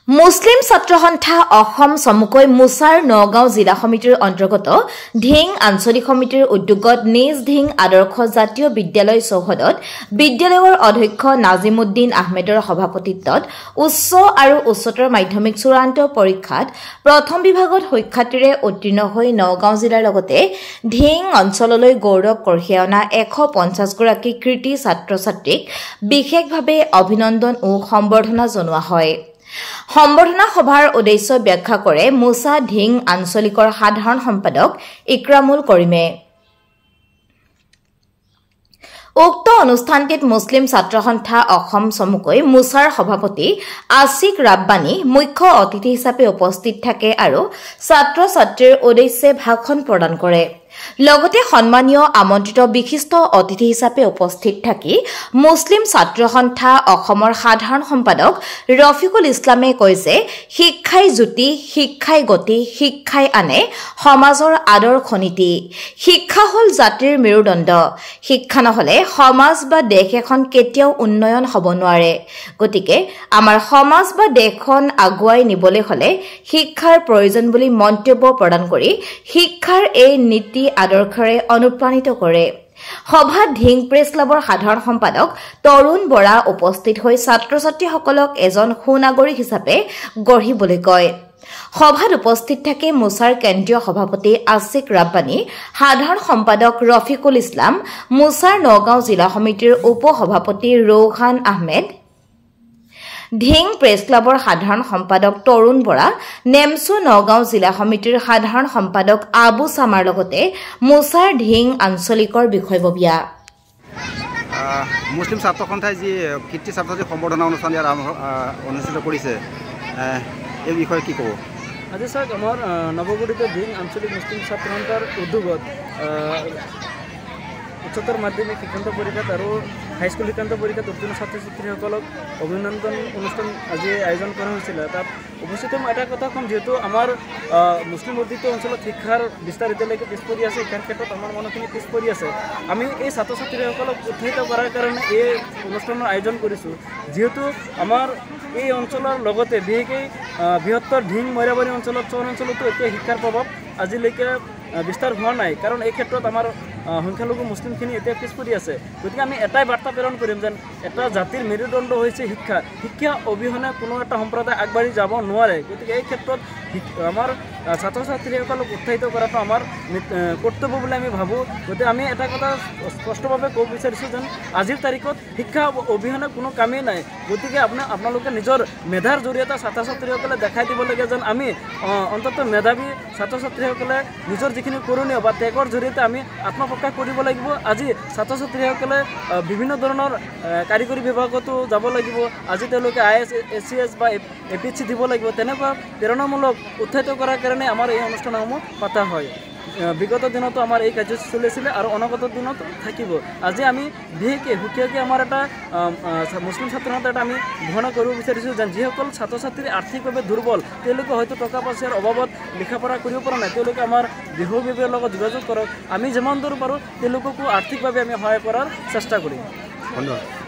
মুছলিম ছাত্ৰ সন্থা অসম চমুকৈ মুছাৰ নগাঁও জিলা সমিতিৰ অন্তৰ্গত ঢিং আঞ্চলিক সমিতিৰ উদ্যোগত নিজ ঢিং আদৰ্শ জাতীয় বিদ্যালয় চৌহদত বিদ্যালয়ৰ অধ্যক্ষ নাজিমুদ্দিন আহমেদৰ সভাপতিত্বত উচ্চ আৰু উচ্চতৰ মাধ্যমিক চূড়ান্ত পৰীক্ষাত প্ৰথম বিভাগত সুখ্যাতিৰে উত্তীৰ্ণ হৈ নগাঁও জিলাৰ লগতে ঢিং অঞ্চললৈ গৌৰৱ কঢ়িয়াই অনা 150 গৰাকী কৃতি ছাত্ৰ-ছাত্ৰীক বিশেষভাৱে অভিনন্দন ও সম্বৰ্ধনা জনোৱা হয়। সম্বৰ্ধনা সভাৰ উদ্দেশ্য ব্যাখ্যা কৰে মুছা ঢিং আঞ্চলিকৰ সাধাৰণ সম্পাদক ইকৰামুল কৰিমে। উক্ত অনুষ্ঠানটিত মুছলিম ছাত্ৰ সন্থা অসম চমুকৈ মুছাৰ সভাপতি আছিক ৰাব্বানী মুখ্য অতিথি হিচাপে উপস্থিত থাকে আৰু ছাত্ৰ-ছাত্ৰীৰ উদ্দেশ্যে ভাষণ প্ৰদান কৰে। লগতে সন্মানীয় আমন্ত্ৰিত বিশিষ্ট অতিথি হিচাপে উপস্থিত থাকি মুছলিম ছাত্ৰ সন্থা অসমৰ সাধাৰণ সম্পাদক ৰফিকুল ইছলামে কয় যে শিক্ষাই জ্যোতি, শিক্ষাই গতি, শিক্ষাই আনে সমাজৰ আদৰ্শ নীতি। শিক্ষা হ'ল জাতিৰ মেৰুদণ্ড। শিক্ষা নহলে সমাজ বা দেশ এখন কেতিয়াও উন্নয়ন হ'ব নোৱাৰে। গতিকে আমাৰ সমাজ বা দেশখন আগুৱাই নিবলৈ হলে শিক্ষাৰ প্ৰয়োজন বুলি মন্তব্য প্ৰদান কৰি শিক্ষাৰ এই নীতি আদৰ্শৰে অনুপ্ৰাণিত কৰে। সভাত ঢিং প্ৰেছ ক্লাবৰ সাধাৰণ সম্পাদক তৰুণ বৰা উপস্থিত হৈ ছাত্ৰ-ছাত্ৰীসকলক এজন সুনাগৰিক হিচাপে গঢ়িবলৈ কয়। সভাত উপস্থিত থাকে মুছাৰ কেন্দ্ৰীয় সভাপতি আছিক ৰাব্বানী, সাধাৰণ সম্পাদক ৰফিকুল ইছলাম, মুছাৰ নগাঁও জিলা সমিতিৰ উপ সভাপতি ৰৌহান আহমেদ, ঢিং প্ৰেছ ক্লাবৰ সাধাৰণ সম্পাদক তৰুণ বৰা, নেমচু নগাঁও জিলা সমিতিৰ সাধাৰণ সম্পাদক আবু চামাৰ লগতে মুছাৰ ঢিং আঞ্চলিকৰ বিষয়ববীয়া। মুছলিম ছাত্ৰ সন্থাই যি কৃতি ছাত্ৰ সম্বৰ্ধনা অনুষ্ঠান অনুষ্ঠিত কৰিছে, এই বিষয়ে কি ক'ব? আজি চাওক, আমাৰ নৱগঠিত ঢিং আঞ্চলিক মুছলিম ছাত্ৰ সন্থাৰ উদ্যোগত উচ্চতৰ মাধ্যমিক শিক্ষান্ত পৰীক্ষাত আৰু হাইস্কুল শিক্ষান্ত পৰীক্ষাত উত্তীৰ্ণ ছাত্ৰ ছাত্ৰীসকলক অভিনন্দন অনুষ্ঠান আজি আয়োজন কৰা হৈছিলে। তাত উপস্থিত মই এটা কথা ক'ম, যিহেতু আমাৰ মুছলিম অধ্যুষিত অঞ্চলত শিক্ষাৰ বিস্তাৰ এতিয়ালৈকে পিছ পৰি আছে, শিক্ষাৰ ক্ষেত্ৰত আমাৰ মানুহখিনি পিছ পৰি আছে। আমি এই ছাত্ৰ ছাত্ৰীসকলক উৎসাহিত কৰাৰ কাৰণে এই অনুষ্ঠানৰ আয়োজন কৰিছোঁ। যিহেতু আমাৰ এই অঞ্চলৰ লগতে বিশেষকৈ বৃহত্তৰ ঢিং মইৰাবাৰী অঞ্চলত, চহৰ অঞ্চলতো এতিয়া শিক্ষাৰ প্ৰভাৱ আজিলৈকে বিস্তাৰ হোৱা নাই, কাৰণ এই ক্ষেত্ৰত আমাৰ সংখ্যালঘু মুছলিমখিনি এতিয়া পিছ পৰি আছে। গতিকে আমি এটাই বাৰ্তা প্ৰেৰণ কৰিম যেন এটা জাতিৰ মেৰুদণ্ড হৈছে শিক্ষা। শিক্ষা অবিহনে কোনো এটা সম্প্ৰদায় আগবাঢ়ি যাব নোৱাৰে। গতিকে এই ক্ষেত্ৰত আমাৰ ছাত্ৰ ছাত্ৰীসকলক উৎসাহিত কৰাটো আমাৰ কৰ্তব্য বুলি আমি ভাবোঁ। গতিকে আমি এটা কথা স্পষ্টভাৱে ক'ব বিচাৰিছোঁ যেন আজিৰ তাৰিখত শিক্ষা অবিহনে কোনো কামেই নাই। গতিকে আপোনালোকে নিজৰ মেধাৰ জৰিয়তে ছাত্ৰ ছাত্ৰীসকলে দেখাই দিব লাগে যেন আমি অন্ততঃ মেধাৱী ছাত্ৰ ছাত্ৰীসকলে নিজৰ যিখিনি কৰণীয় বা ত্যাগৰ জৰিয়তে আমি আত্মপ্ৰকাশ কৰিব লাগিব। আজি ছাত্ৰ ছাত্ৰীসকলে বিভিন্ন ধৰণৰ কাৰিকৰী বিভাগতো যাব লাগিব। আজি তেওঁলোকে IAS, ACS বা APSC দিব লাগিব। তেনেকুৱা প্ৰেৰণামূলক উৎসাহিত কৰাৰ কাৰণে আমাৰ এই অনুষ্ঠানসমূহ পতা হয়। বিগত দিনতো আমাৰ এই কাৰ্যসূচী চলিছিলে আৰু অনাগত দিনত থাকিব। আজি আমি বিশেষকৈ সুকীয়াকৈ আমাৰ এটা মুছলিম ছাত্ৰ সন্থা এটা আমি ঘোষণা কৰিব বিচাৰিছোঁ যেন যিসকল ছাত্ৰ ছাত্ৰী আৰ্থিকভাৱে দুৰ্বল, তেওঁলোকে হয়তো টকা পইচাৰ অভাৱত লিখা পঢ়া কৰিব পৰা নাই, তেওঁলোকে আমাৰ বিভাগৰ লগত যোগাযোগ কৰক। আমি যিমান দূৰ পাৰোঁ তেওঁলোককো আৰ্থিকভাৱে আমি সহায় কৰাৰ চেষ্টা কৰিম। ধন্যবাদ।